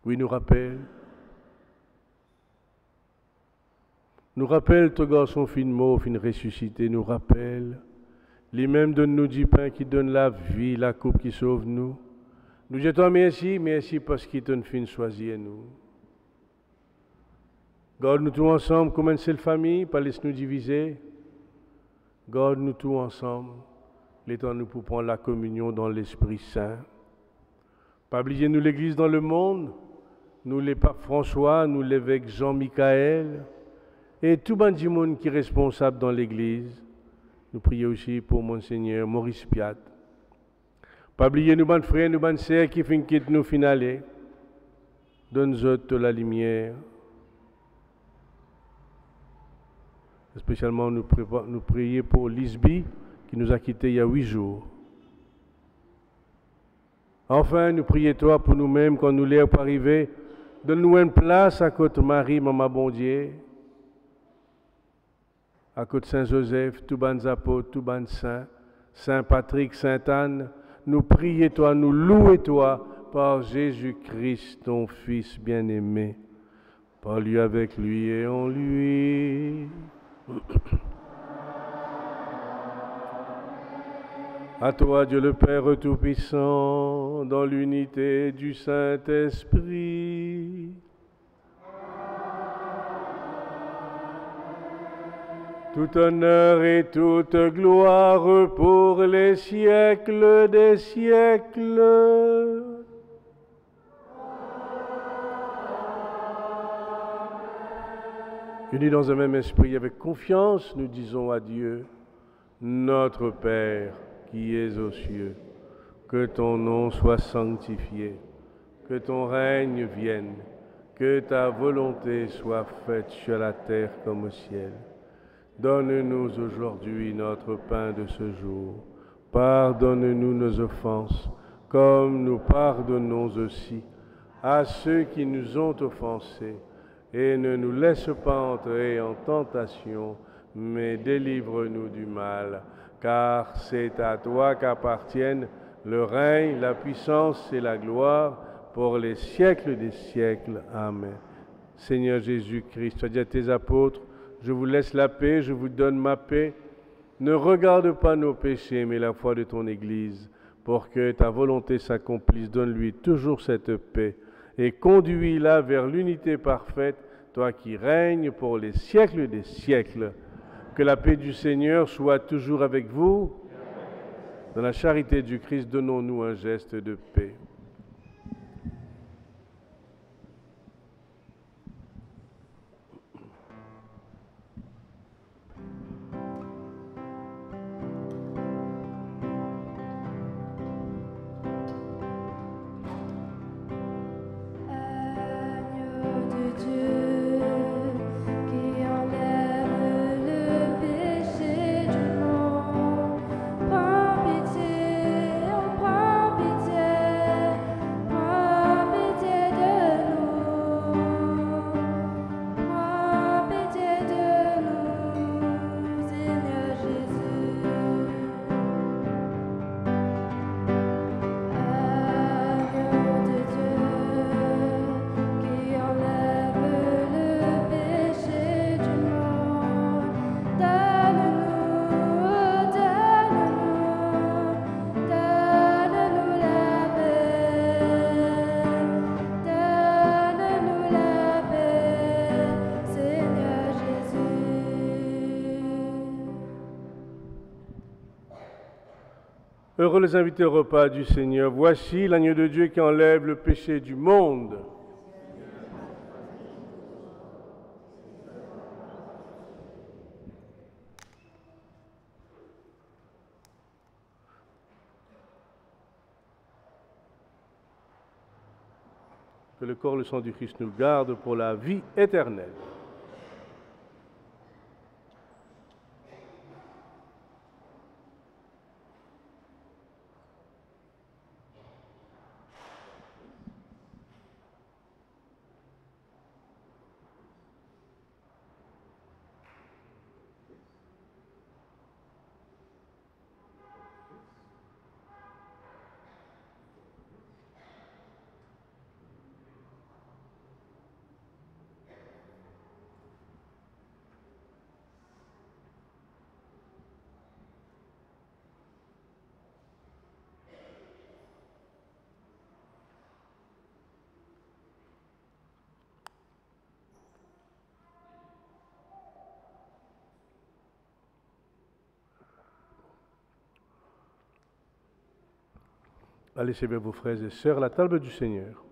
C: Oui, nous rappelle ton garçon fin mort, fin ressuscité, nous rappelle, lui-même donne-nous du pain qui donne la vie, la coupe qui sauve nous. Nous jetons merci parce qu'il t'a fin choisi à nous. Garde-nous tous ensemble comme une seule famille, pas laisse-nous diviser. Garde-nous tous ensemble, laissons-nous pour prendre la communion dans l'Esprit Saint. Pas oublier nous l'Église dans le monde, nous les papes François, nous l'évêque Jean-Michel, et tout le monde qui est responsable dans l'Église. Nous prions aussi pour Monseigneur Maurice Piat. Pas oublier nous, bonnes frères, nous, bonnes sœurs qui fin quitte nous finale. Donne-nous la lumière. Spécialement, nous prions pour Lisby, qui nous a quittés il y a 8 jours. Enfin, nous prions toi pour nous-mêmes quand nous l'air pour arriver. Donne-nous une place à côté de Marie, Maman bon Dieu, à côté de Saint-Joseph, tout ban apôtres, tout ban saints, Saint-Patrick, Sainte-Anne. Nous prions toi, nous louons toi par Jésus-Christ, ton Fils bien-aimé, par lui, avec lui et en lui. À toi, Dieu le Père Tout-Puissant, dans l'unité du Saint-Esprit. Tout honneur et toute gloire pour les siècles des siècles. Unis dans un même esprit, avec confiance, nous disons à Dieu, notre Père, qui es aux cieux, que ton nom soit sanctifié, que ton règne vienne, que ta volonté soit faite sur la terre comme au ciel. Donne-nous aujourd'hui notre pain de ce jour. Pardonne-nous nos offenses, comme nous pardonnons aussi à ceux qui nous ont offensés. Et ne nous laisse pas entrer en tentation, mais délivre-nous du mal. Car c'est à toi qu'appartiennent le règne, la puissance et la gloire pour les siècles des siècles. Amen. Seigneur Jésus-Christ, tu as dit à tes apôtres, je vous laisse la paix, je vous donne ma paix. Ne regarde pas nos péchés, mais la foi de ton Église, pour que ta volonté s'accomplisse. Donne-lui toujours cette paix et conduis-la vers l'unité parfaite, toi qui règnes pour les siècles des siècles. Que la paix du Seigneur soit toujours avec vous. Dans la charité du Christ, donnons-nous un geste de paix.
B: Prends pitié,
C: Heureux les invités au repas du Seigneur. Voici l'agneau de Dieu qui enlève le péché du monde. Que le corps et le sang du Christ nous gardent pour la vie éternelle. Allez servir vos frères et sœurs à la table du Seigneur.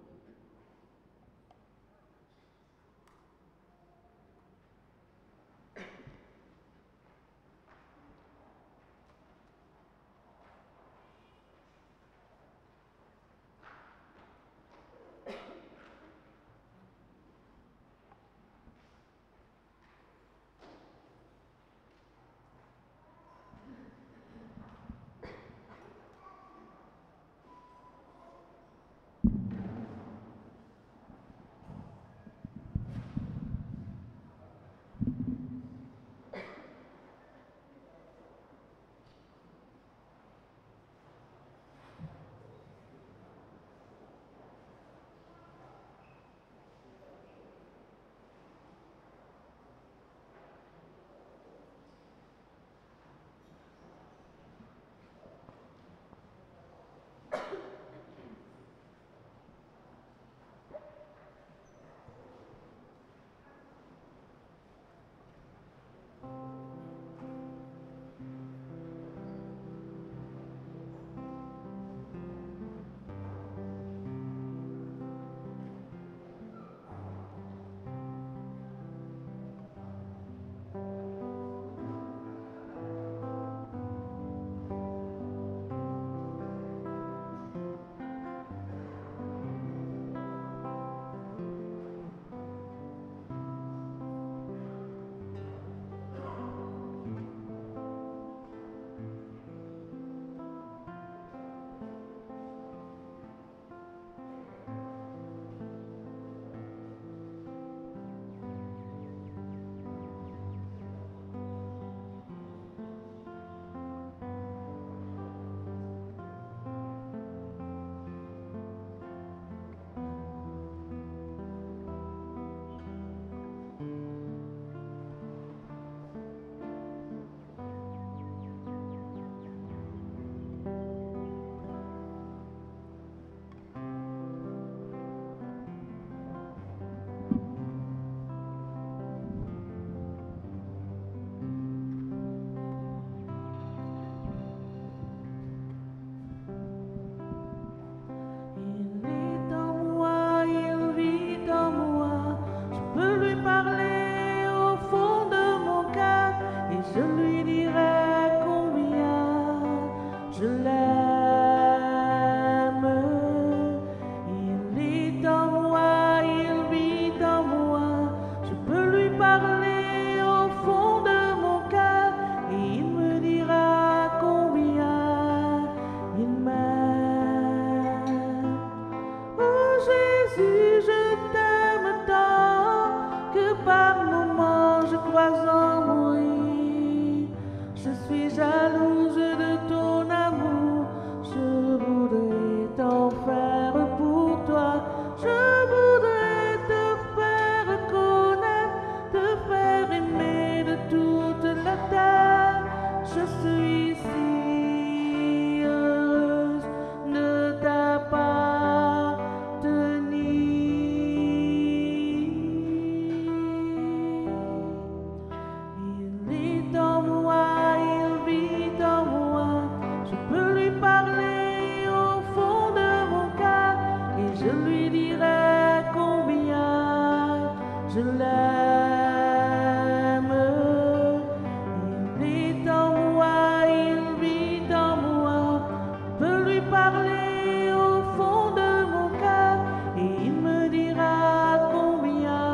D: parler au fond de mon cœur et il me dira combien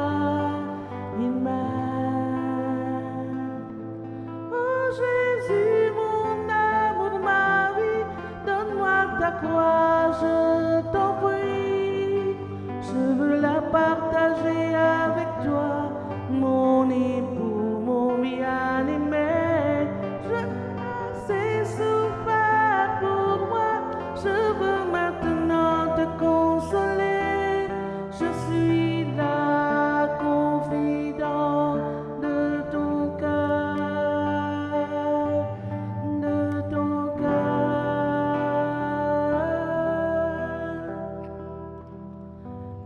D: il m'aime. Oh Jésus, mon amour, ma vie, donne-moi ta croix, je t'en prie. Je veux la partager avec toi, mon époux, mon bien-aimé. C'est souffert pour moi, je veux maintenant te consoler. Je suis là, confident de ton cœur, de ton cœur.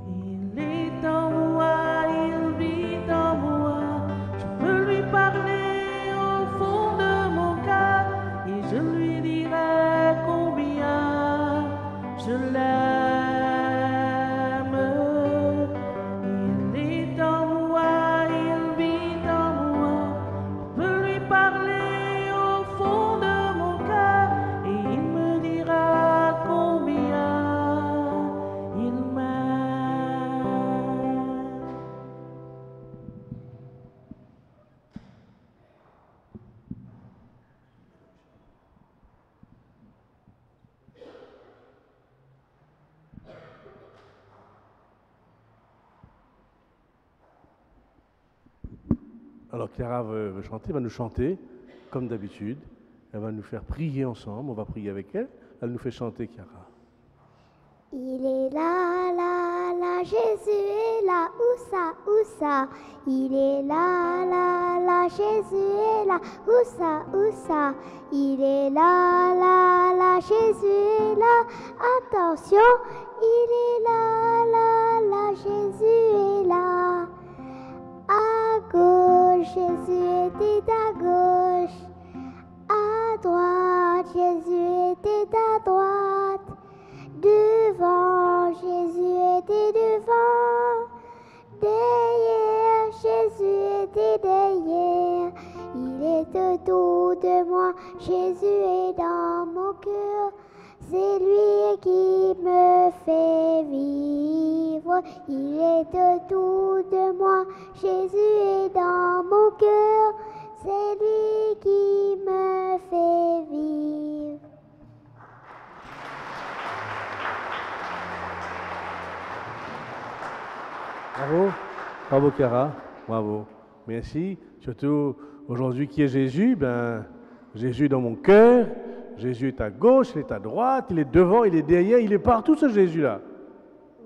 D: Il est en moi, il vit en moi, je peux lui parler au fond de mon cœur et je lui dirai combien je l'aime. Il est en moi, il vit en moi, je peux lui parler au fond de mon cœur et il me dira combien il m'aime.
C: Alors Chiara veut chanter, va nous chanter comme d'habitude. Elle va nous faire prier ensemble, on va prier avec elle. Elle nous fait chanter Chiara.
J: Il est là, là, là, Jésus est là, où ça, il est là, là, là, Jésus est là, où ça, il est là, là, là, Jésus est là, attention, il est là, là, là, Jésus est là, à gauche, Jésus était à gauche, à droite, Jésus était à droite. Devant, Jésus était devant. Derrière, Jésus était derrière. Il est autour de moi. Jésus est dans mon cœur. C'est lui qui me fait vivre. Il est autour de moi. Jésus est dans mon cœur. C'est lui qui me fait vivre.
C: Bravo, bravo Chiara, bravo. Merci. Surtout aujourd'hui qui est Jésus, ben Jésus est dans mon cœur, Jésus est à gauche, il est à droite, il est devant, il est derrière, il est partout ce Jésus-là.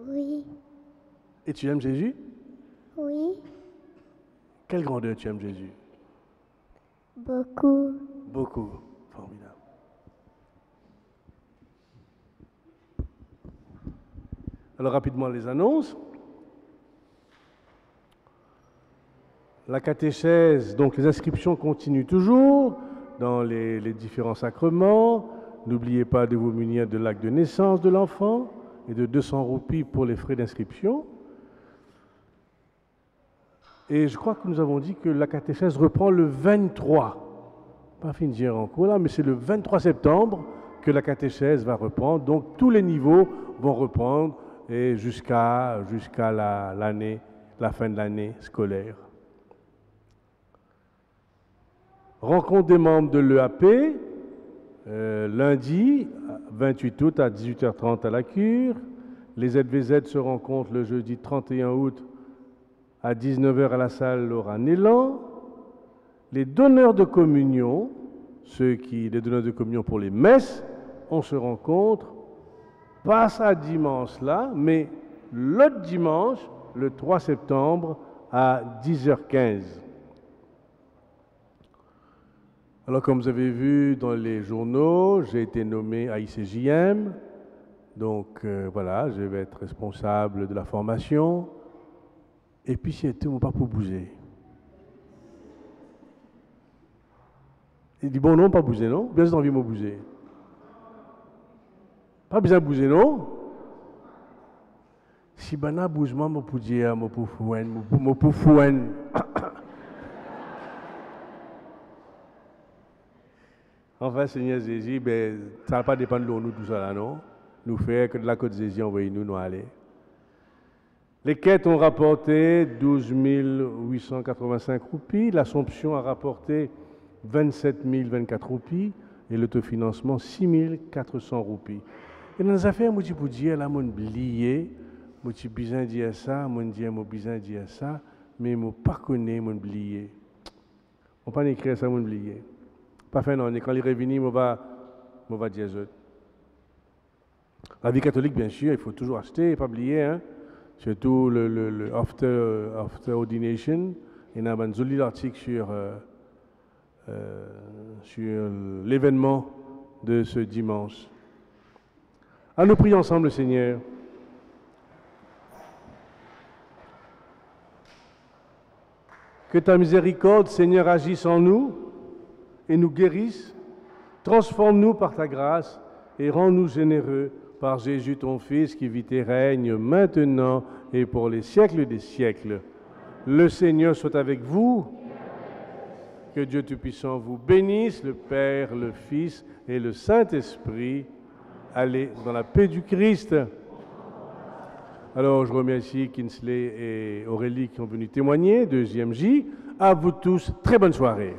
J: Oui,
C: Et tu aimes Jésus?
J: oui,
C: Quelle grandeur tu aimes Jésus?
J: beaucoup.
C: Beaucoup. Formidable. Alors rapidement les annonces. La catéchèse, donc les inscriptions continuent toujours dans les différents sacrements. N'oubliez pas de vous munir de l'acte de naissance de l'enfant et de 200 roupies pour les frais d'inscription. Et je crois que nous avons dit que la catéchèse reprend le 23. Pas fini de dire encore là, mais c'est le 23 septembre que la catéchèse va reprendre. Donc tous les niveaux vont reprendre et jusqu'à la fin de l'année scolaire. Rencontre des membres de l'EAP, lundi 28 août à 18h30 à la Cure. Les ZVZ se rencontrent le jeudi 31 août à 19h à la salle Laura Nélan. Les donneurs de communion, les donneurs de communion pour les messes, on se rencontre, pas ça dimanche là, mais l'autre dimanche, le 3 septembre à 10h15. Alors, comme vous avez vu dans les journaux, j'ai été nommé à ICJM. Donc, voilà, je vais être responsable de la formation. Et puis, c'est tout, pas pour bouger. Il dit, bon, non, pas bouger, non? Bien, j'ai envie de me bouger. Pas besoin de bouger, non? Si bana bougement, je peux dire, je peux Enfin, Seigneur Jésus, ben, ça ne va pas dépendre de nous tout ça là, non? Nous faire que de la côte Jésus, envoyez-nous, nous aller. Les quêtes ont rapporté 12 885 roupies, l'Assomption a rapporté 27 024 roupies et l'autofinancement 6 400 roupies. Et dans les affaires, moi, je peux dire, là, moi, oublié, moi, je besoin de dire ça, moi, je besoin de dire ça, mais je ne pas connais, moi, oublié. On ne peut pas écrire ça, moi, oublié. Pas fait, non, et quand il est revenu, on va dire ça. La vie catholique, bien sûr, il faut toujours acheter, pas oublier, hein. Surtout le after ordination. Il y a un joli article sur l'événement de ce dimanche. À nous prier ensemble, Seigneur. Que ta miséricorde, Seigneur, agisse en nous et nous guérisse. Transforme-nous par ta grâce et rends-nous généreux par Jésus, ton Fils, qui vit et règne maintenant et pour les siècles des siècles. Le Seigneur soit avec vous. Que Dieu Tout-Puissant vous bénisse, le Père, le Fils et le Saint-Esprit. Allez dans la paix du Christ. Alors, je remercie Kinsley et Aurélie qui sont venus témoigner. Deuxième J. À vous tous, très bonne soirée.